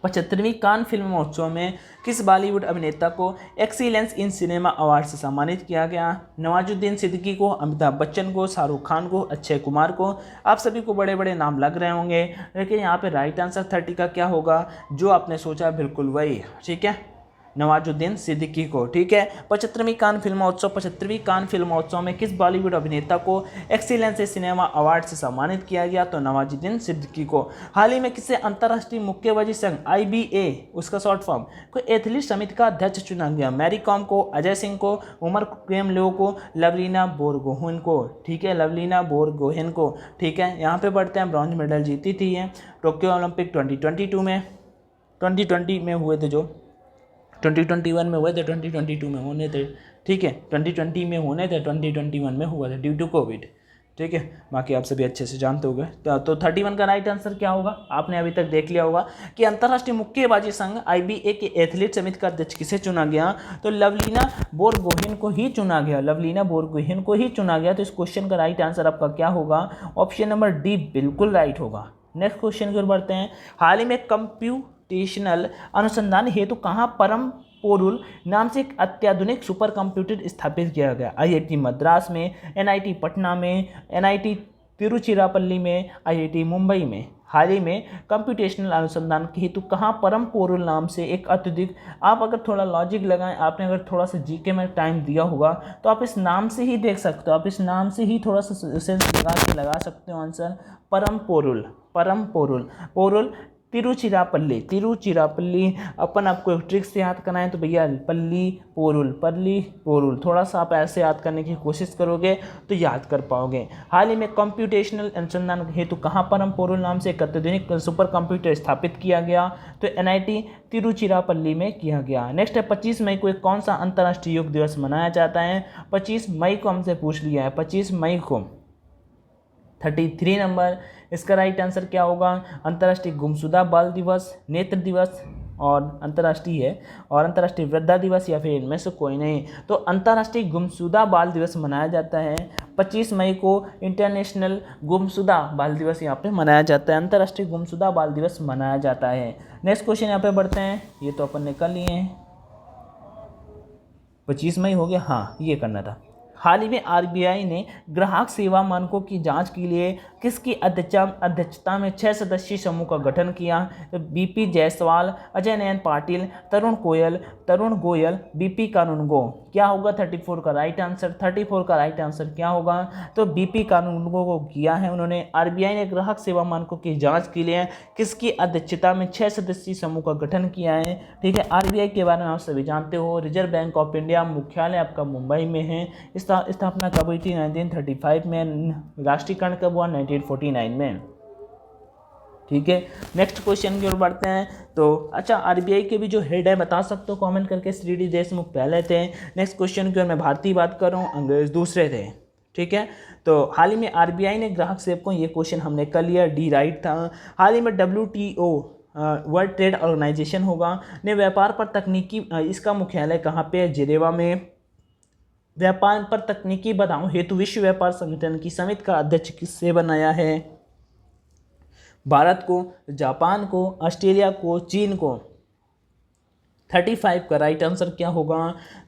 75वीं कान फिल्म महोत्सव में किस बॉलीवुड अभिनेता को एक्सीलेंस इन सिनेमा अवार्ड से सम्मानित किया गया? नवाजुद्दीन सिद्दीकी को, अमिताभ बच्चन को, शाहरुख खान को, अक्षय कुमार को। आप सभी को बड़े बड़े नाम लग रहे होंगे, लेकिन यहाँ पे राइट आंसर 30 का क्या होगा? जो आपने सोचा बिल्कुल वही। ठीक है, नवाजुद्दीन सिद्दीकी को। ठीक है, 75वीं कान फिल्म महोत्सव में किस बॉलीवुड अभिनेता को एक्सीलेंस इन सिनेमा अवार्ड से सम्मानित किया गया? तो नवाजुद्दीन सिद्दीकी को। हाल ही में किसे अंतर्राष्ट्रीय मुक्केबाजी संघ IBA उसका शॉर्ट फॉर्म को एथलीट समिति का अध्यक्ष चुना गया? मैरी कॉम को, अजय सिंह को, उमर केमलेव को, लवलीना बोरगोहेन को। ठीक है, लवलीना बोरगोहेन को। ठीक है, यहाँ पे बढ़ते हैं, ब्रॉन्ज मेडल जीती थी ये टोक्यो ओलंपिक 2022 में, 2020 में हुए थे, जो 2021 में हुए थे, 2022 में होने थे। ठीक है, 2020 में होने थे, 2021 में हुआ था ड्यू टू कोविड। ठीक है, बाकी आप सभी अच्छे से जानते होंगे। तो 31 का राइट आंसर क्या होगा? आपने अभी तक देख लिया होगा कि अंतर्राष्ट्रीय मुक्केबाजी संघ IBA के एथलीट समिति का अध्यक्ष किसे चुना गया? तो लवलीना बोरगोहेन को ही चुना गया, लवलीना बोरगोहेन को ही चुना गया। तो इस क्वेश्चन का राइट आंसर आपका क्या होगा? ऑप्शन नंबर डी बिल्कुल राइट होगा। नेक्स्ट क्वेश्चन की ओर बढ़ते हैं। हाल ही में कंप्यूटेशनल अनुसंधान हेतु कहाँ परम पोरुल नाम से एक अत्याधुनिक सुपर कंप्यूटर स्थापित किया गया? IIT मद्रास में, NIT पटना में, NIT तिरुचिरापल्ली में, IIT मुंबई में। हाल ही में कंप्यूटेशनल अनुसंधान के हेतु कहाँ परम पोरुल नाम से एक अत्यधिक, आप अगर थोड़ा लॉजिक लगाएं, आपने अगर थोड़ा सा GK में टाइम दिया होगा तो आप इस नाम से ही देख सकते हो, आप इस नाम से ही थोड़ा सा सेंस लगा सकते हो आंसर। परम पोरुल तिरुचिरापल्ली। अपन आपको एक ट्रिक से याद करना है तो भैया पल्ली पोरुल, थोड़ा सा आप ऐसे याद करने की कोशिश करोगे तो याद कर पाओगे। हाल ही में कंप्यूटेशनल अनुसंधान हेतु कहाँ परम पोरुल नाम से एक अत्याधुनिक सुपर कंप्यूटर स्थापित किया गया? तो NIT तिरुचिरापल्ली में किया गया। नेक्स्ट है, 25 मई को एक कौन सा अंतर्राष्ट्रीय योग दिवस मनाया जाता है? 25 मई को हमसे पूछ लिया है, 25 मई को 33 नंबर इसका राइट आंसर क्या होगा? अंतर्राष्ट्रीय गुमशुदा बाल दिवस, नेत्र दिवस और अंतर्राष्ट्रीय है, और अंतर्राष्ट्रीय वृद्धा दिवस या फिर इनमें से कोई नहीं। तो अंतर्राष्ट्रीय गुमशुदा बाल दिवस मनाया जाता है 25 मई को। इंटरनेशनल गुमशुदा बाल दिवस यहाँ पे मनाया जाता है, अंतर्राष्ट्रीय गुमशुदा बाल दिवस मनाया जाता है। नेक्स्ट क्वेश्चन यहाँ पे बढ़ते हैं, ये तो अपन ने कर लिए हैं। 25 मई हो गया, हाँ ये करना था। हाल ही में आरबीआई ने ग्राहक सेवा मानकों की जांच के लिए किसकी अध्यक्षता में 6 सदस्यीय समूह का गठन किया? तो बीपी जायसवाल, अजय नयन पाटिल, तरुण गोयल, बीपी कानूनगो। क्या होगा 34 का राइट आंसर? 34 का राइट आंसर क्या होगा? तो बीपी कानूनगो को किया है उन्होंने। आरबीआई ने ग्राहक सेवा मानकों की जांच के लिए किसकी अध्यक्षता में 6 सदस्यीय समूह का गठन किया है? ठीक है, आरबीआई के बारे में आप सभी जानते हो, रिजर्व बैंक ऑफ इंडिया, मुख्यालय आपका मुंबई में है। स्थापना कब हुई थी? 1935 में। राष्ट्रीयकरण कब हुआ? 1949 में। ठीक है, नेक्स्ट क्वेश्चन की ओर बढ़ते हैं। तो अच्छा, आरबीआई के भी जो हेड है बता सकते हो कमेंट करके। श्री डी देशमुख पहले थे। नेक्स्ट क्वेश्चन की ओर मैं भारतीय बात कर रहा हूँ, अंग्रेज दूसरे थे। ठीक है, तो हाल ही में आरबीआई ने ग्राहक सेवकों, ये क्वेश्चन हमने कर लिया, डी राइट था। हाल ही में WTO वर्ल्ड ट्रेड ऑर्गेनाइजेशन होगा ने व्यापार पर तकनीकी, इसका मुख्यालय कहाँ पे है? जिनेवा में। व्यापार पर तकनीकी बाधाओं हेतु विश्व व्यापार संगठन की समिति का अध्यक्ष किससे बनाया है? भारत को, जापान को, ऑस्ट्रेलिया को, चीन को। 35 का राइट आंसर क्या होगा?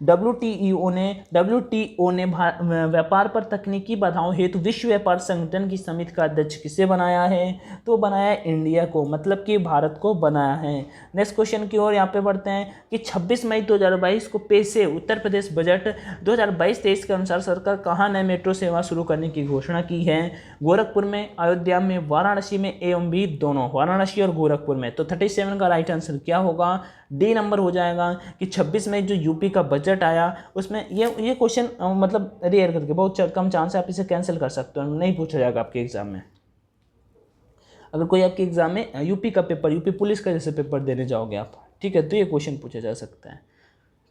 WTO ने व्यापार पर तकनीकी बाधाओं हेतु विश्व व्यापार संगठन की समिति का अध्यक्ष किसे बनाया है? तो बनाया इंडिया को, मतलब कि भारत को बनाया है। नेक्स्ट क्वेश्चन की ओर यहाँ पे बढ़ते हैं कि 26 मई 2022 को पेश से उत्तर प्रदेश बजट 2022-23 के अनुसार सरकार कहाँ नए मेट्रो सेवा शुरू करने की घोषणा की है? गोरखपुर में, अयोध्या में, वाराणसी में, एवं भी दोनों, वाराणसी और गोरखपुर में। तो 37 का राइट आंसर क्या होगा? डी नंबर हो जाएगा कि 26 में जो यूपी का बजट आया उसमें ये क्वेश्चन मतलब रेयर करके, बहुत कम चांस है, आप इसे कैंसिल कर सकते हो, नहीं पूछा जाएगा आपके एग्जाम में। अगर कोई आपके एग्जाम में यूपी का पेपर, यूपी पुलिस का जैसे पेपर देने जाओगे आप, ठीक है, तो ये क्वेश्चन पूछा जा सकता है।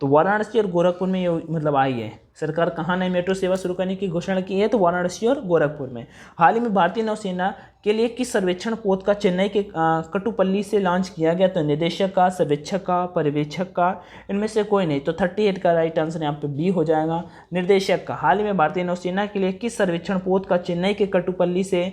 तो वाराणसी और गोरखपुर में ये मतलब आई है। सरकार कहाँ नई मेट्रो सेवा शुरू करने की घोषणा की है? तो वाराणसी और गोरखपुर में। हाल ही में भारतीय नौसेना के लिए किस सर्वेक्षण पोत का चेन्नई के कटुपल्ली से लॉन्च किया गया? तो निदेशक का, सर्वेक्षक का, पर्यवेक्षक का, इनमें से कोई नहीं। तो 38 का राइट आंसर यहाँ पे बी हो जाएगा, निर्देशक का। हाल ही में भारतीय नौसेना के लिए किस सर्वेक्षण पोत का चेन्नई के कटुपल्ली से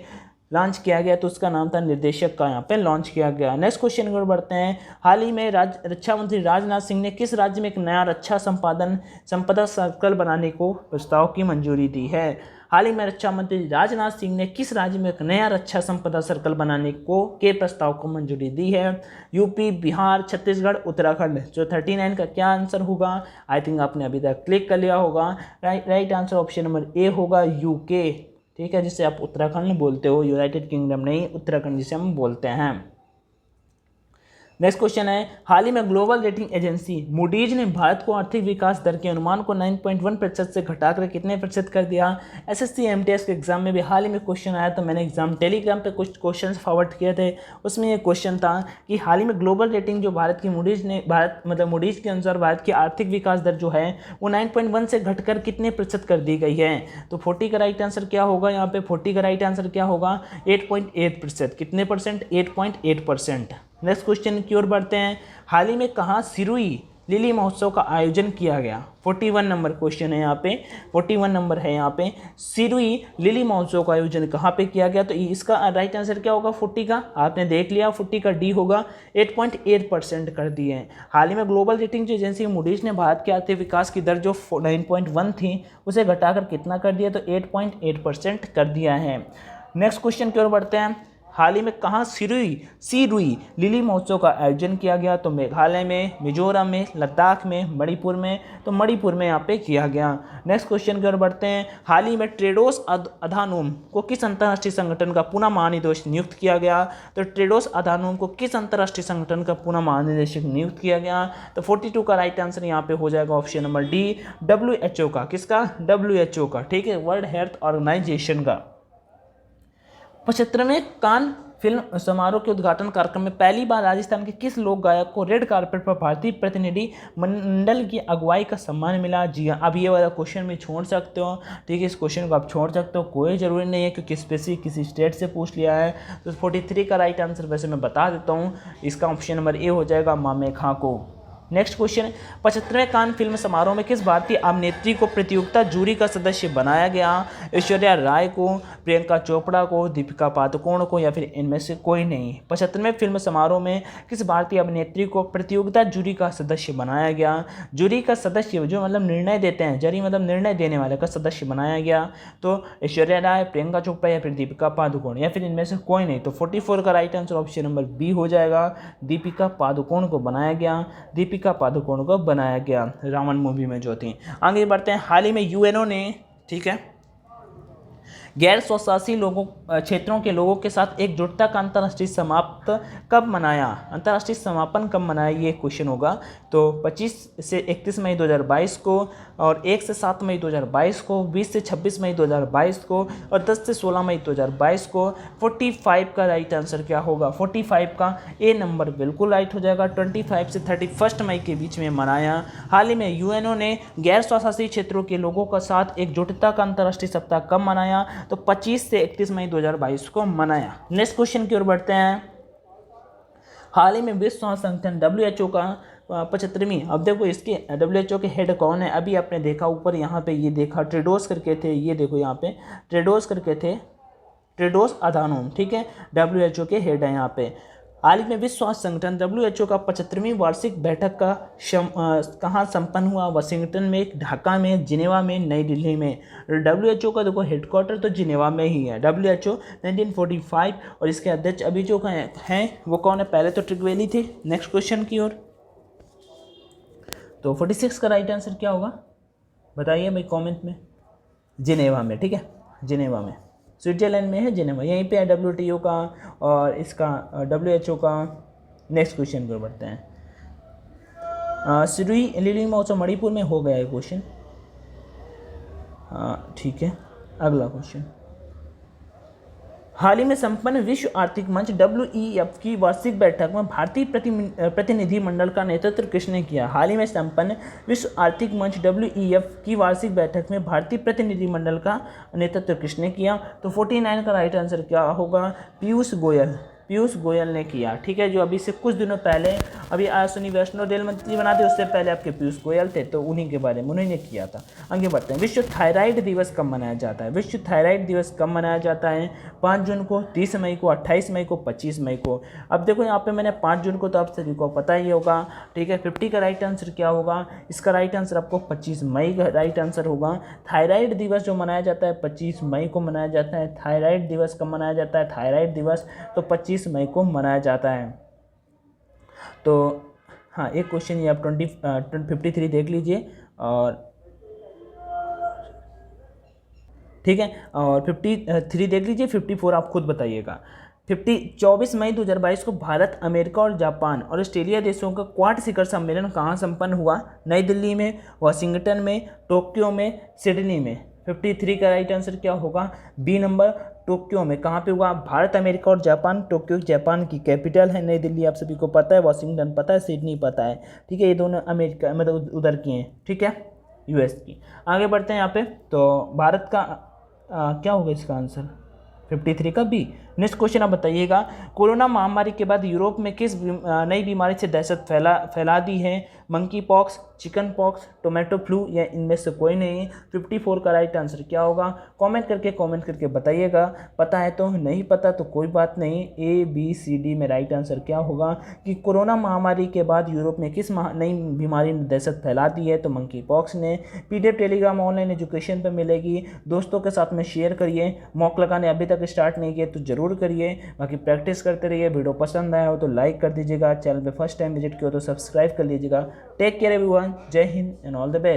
लॉन्च किया गया? तो उसका नाम था निर्देशक का, यहाँ पे लॉन्च किया गया। नेक्स्ट क्वेश्चन की ओर बढ़ते हैं। हाल ही में रक्षा मंत्री राजनाथ सिंह ने किस राज्य में एक नया रक्षा संपदा सर्कल बनाने को प्रस्ताव की मंजूरी दी है? हाल ही में रक्षा मंत्री राजनाथ सिंह ने किस राज्य में एक नया रक्षा संपदा सर्कल बनाने के प्रस्ताव को मंजूरी दी है? यूपी, बिहार, छत्तीसगढ़, उत्तराखंड। जो 39 का क्या आंसर होगा? आई थिंक आपने अभी तक क्लिक कर लिया होगा। Right answer option number A होगा, यूके। ठीक है, जिसे आप उत्तराखंड बोलते हो, यूनाइटेड किंगडम नहीं, उत्तराखंड जिसे हम बोलते हैं। नेक्स्ट क्वेश्चन है, हाल ही में ग्लोबल रेटिंग एजेंसी मूडीज ने भारत को आर्थिक विकास दर के अनुमान को 9.1% से घटाकर कितने प्रतिशत कर दिया? एसएससी एमटीएस के एग्जाम में भी हाल ही में क्वेश्चन आया, तो मैंने एग्जाम टेलीग्राम पे कुछ क्वेश्चन फॉरवर्ड किए थे, उसमें ये क्वेश्चन था कि हाल ही में ग्लोबल रेटिंग जो भारत की मूडीज के अनुसार भारत की आर्थिक विकास दर जो है वो 9.1 से घटकर कितने प्रतिशत कर दी गई है? तो 40 का राइट आंसर क्या होगा? यहाँ पे 40 का राइट आंसर क्या होगा? 8.8%। कितने परसेंट? 8.8%। नेक्स्ट क्वेश्चन की ओर बढ़ते हैं। हाल ही में कहाँ सिरुई लिली महोत्सव का आयोजन किया गया? 41 नंबर क्वेश्चन है यहाँ पे, 41 नंबर है यहाँ पे। सिरुई लिली महोत्सव का आयोजन कहाँ पे किया गया? तो इसका राइट आंसर क्या होगा? 40 का आपने देख लिया, 40 का डी होगा, 8.8% कर दिए हैं। हाल ही में ग्लोबल रेटिंग जो एजेंसी मूडीज ने भारत के आर्थिक विकास की दर जो 9.1 थी उसे घटाकर कितना कर दिया? तो 8.8% कर दिया है। नेक्स्ट क्वेश्चन की ओर बढ़ते हैं। हाल ही में कहाँ सिरुई लिली महोत्सव का आयोजन किया गया? तो मेघालय में, मिजोरम में, लद्दाख में, मणिपुर में। तो मणिपुर में यहाँ पे किया गया। नेक्स्ट क्वेश्चन की ओर बढ़ते हैं। हाल ही में टेड्रोस अधानोम को किस अंतर्राष्ट्रीय संगठन का पुनः महानिदेशक नियुक्त किया गया? तो टेड्रोस अधानोम को किस अंतर्राष्ट्रीय संगठन का पुनः महानिदेशक नियुक्त किया गया? तो 42 का राइट आंसर यहाँ पे हो जाएगा ऑप्शन नंबर डी, WHO का। किसका? WHO का। ठीक है, वर्ल्ड हेल्थ ऑर्गेनाइजेशन का। 75वें कान फिल्म समारोह के उद्घाटन कार्यक्रम में पहली बार राजस्थान के किस लोक गायक को रेड कारपेट पर भारतीय प्रतिनिधि मंडल की अगुवाई का सम्मान मिला? जी हाँ, अब ये वाला क्वेश्चन भी छोड़ सकते हो, ठीक है, इस क्वेश्चन को आप छोड़ सकते हो, कोई ज़रूरी नहीं है क्योंकि स्पेसिफिक किसी स्टेट से पूछ लिया है। तो 43 का राइट आंसर वैसे मैं बता देता हूँ, इसका ऑप्शन नंबर ए हो जाएगा, मामे खां को। नेक्स्ट क्वेश्चन, 75वें कान फिल्म समारोह में किस भारतीय अभिनेत्री को प्रतियोगिता जूरी का सदस्य बनाया गया? ऐश्वर्या राय को, प्रियंका चोपड़ा को, दीपिका पादुकोण को या फिर इनमें से कोई नहीं? 75वें फिल्म समारोह में किस भारतीय अभिनेत्री को प्रतियोगिता जूरी का सदस्य बनाया गया? जूरी का सदस्य जो मतलब निर्णय देते हैं, जरी मतलब निर्णय देने वाले का सदस्य बनाया गया, तो ऐश्वर्या राय, प्रियंका चोपड़ा या फिर दीपिका पादुकोण या फिर इनमें से कोई नहीं? तो 44 का right answer option number B हो जाएगा, दीपिका पादुकोण को बनाया गया, दीपिका पादुकोण को बनाया गया रावण मूवी में जो थी। आगे बढ़ते हैं, हाल ही में यूएनओ ने, ठीक है, गैर स्वशासी लोगों क्षेत्रों के लोगों के साथ एकजुटता का अंतर्राष्ट्रीय समाप्त कब मनाया? अंतर्राष्ट्रीय समापन कब मनाया, ये क्वेश्चन होगा। तो 25 से 31 मई 2022 को, और 1 से 7 मई 2022 को, 20 से 26 मई 2022 को, और 10 से 16 मई 2022 को। 45 का राइट आंसर क्या होगा? 45 का ए नंबर बिल्कुल राइट हो जाएगा। 25 से 31 मई के बीच में मनाया। हाल ही में यूएनओ ने गैर स्वशासी क्षेत्रों के लोगों का साथ एकजुटता का अंतर्राष्ट्रीय सप्ताह कब मनाया? तो 25 से 31 मई 2022 को मनाया। नेक्स्ट क्वेश्चन की ओर बढ़ते हैं, हाल ही में विश्व स्वास्थ्य संगठन WHO का 75वीं, अब देखो इसके WHO के हेड कौन है? अभी आपने देखा ऊपर यहाँ पे, ये देखा टेड्रोस करके थे, ये देखो यहाँ पे टेड्रोस करके थे, टेड्रोस अधानोम, ठीक है, WHO के हेड है यहाँ पे। हाल ही में विश्व स्वास्थ्य संगठन WHO का 75वीं वार्षिक बैठक का कहाँ संपन्न हुआ? वाशिंगटन में, ढाका में, जिनेवा में, नई दिल्ली में। WHO का देखो हेडक्वार्टर तो जिनेवा में ही है। WHO 1945, और इसके अध्यक्ष अभी जो हैं वो कौन है? पहले तो ट्रिगवेली थे। नेक्स्ट क्वेश्चन की ओर, तो 46 का राइट आंसर क्या होगा बताइए भाई कमेंट में। जिनेवा में, ठीक है, जिनेवा में, स्विट्जरलैंड में है जिनेवा, यहीं पे है WTO का और इसका WHO का। नेक्स्ट क्वेश्चन पर बढ़ते हैं, सिरुई लिली महोत्सव मणिपुर में हो गया है क्वेश्चन, ठीक है। अगला क्वेश्चन, हाल ही में संपन्न विश्व आर्थिक मंच WEF की वार्षिक बैठक में भारतीय प्रतिनिधि मंडल का नेतृत्व किसने किया? हाल ही में संपन्न विश्व आर्थिक मंच WEF की वार्षिक बैठक में भारतीय प्रतिनिधि मंडल का नेतृत्व किसने किया? तो 49 का राइट आंसर क्या होगा? पीयूष गोयल, पीयूष गोयल ने किया, ठीक है। जो अभी से कुछ दिनों पहले, अभी अश्विनी वैष्णव रेल मंत्री बना थे, उससे पहले आपके पीयूष गोयल थे, तो उन्हीं के बारे में उन्होंने किया था। आगे बढ़ते हैं, विश्व थायराइड दिवस कब मनाया जाता है? विश्व थायराइड दिवस कब मनाया जाता है? 5 जून को, 30 मई को, 28 मई को, 25 मई को। अब देखो यहाँ पे मैंने 5 जून को, तो आप सभी को पता ही होगा, ठीक है। 50 का राइट आंसर क्या होगा? इसका राइट आंसर आपको 25 मई का राइट आंसर होगा। थायराइड दिवस जो मनाया जाता है 25 मई को मनाया जाता है। थायराइड दिवस कब मनाया जाता है? थायराइड दिवस तो 25 मई को मनाया जाता है। तो हाँ, एक क्वेश्चन ये आप 53 देख लीजिए, और ठीक है, और 53 देख लीजिए, 54 आप खुद बताइएगा। 24 मई 2022 को भारत, अमेरिका और जापान और ऑस्ट्रेलिया देशों का क्वाड शिखर सम्मेलन कहाँ संपन्न हुआ? नई दिल्ली में, वाशिंगटन में, टोक्यो में, सिडनी में। 53 का राइट आंसर क्या होगा? बी नंबर, टोक्यो में। कहाँ पे हुआ? भारत, अमेरिका और जापान। टोक्यो जापान की कैपिटल है, नई दिल्ली आप सभी को पता है, वाशिंगटन पता है, सिडनी पता है, ठीक है। ये दोनों अमेरिका मतलब उधर की हैं, ठीक है, US की। आगे बढ़ते हैं यहाँ पे, तो भारत का क्या होगा इसका आंसर? 53 का बी। नेक्स्ट क्वेश्चन आप बताइएगा, कोरोना महामारी के बाद यूरोप में किस नई बीमारी से दहशत फैला दी है? Monkey pox, chicken pox, tomato flu या इनमें से कोई नहीं? 54 का राइट आंसर क्या होगा? कमेंट करके बताइएगा। पता है तो, नहीं पता तो कोई बात नहीं। ABCD में राइट आंसर क्या होगा कि कोरोना महामारी के बाद यूरोप में किस नई बीमारी ने दहशत फैला दी है? तो मंकी पॉक्स ने। PDF टेलीग्राम ऑनलाइन एजुकेशन पर मिलेगी, दोस्तों के साथ में शेयर करिए। मॉक लगाने अभी तक स्टार्ट नहीं किए तो जरूर करिए, बाकी प्रैक्टिस करते रहिए। वीडियो पसंद आया हो तो लाइक कर दीजिएगा, चैनल पे फर्स्ट टाइम विजिट किया हो तो सब्सक्राइब कर लीजिएगा। टेक केयर एवरीवन, जय Hind and all the best.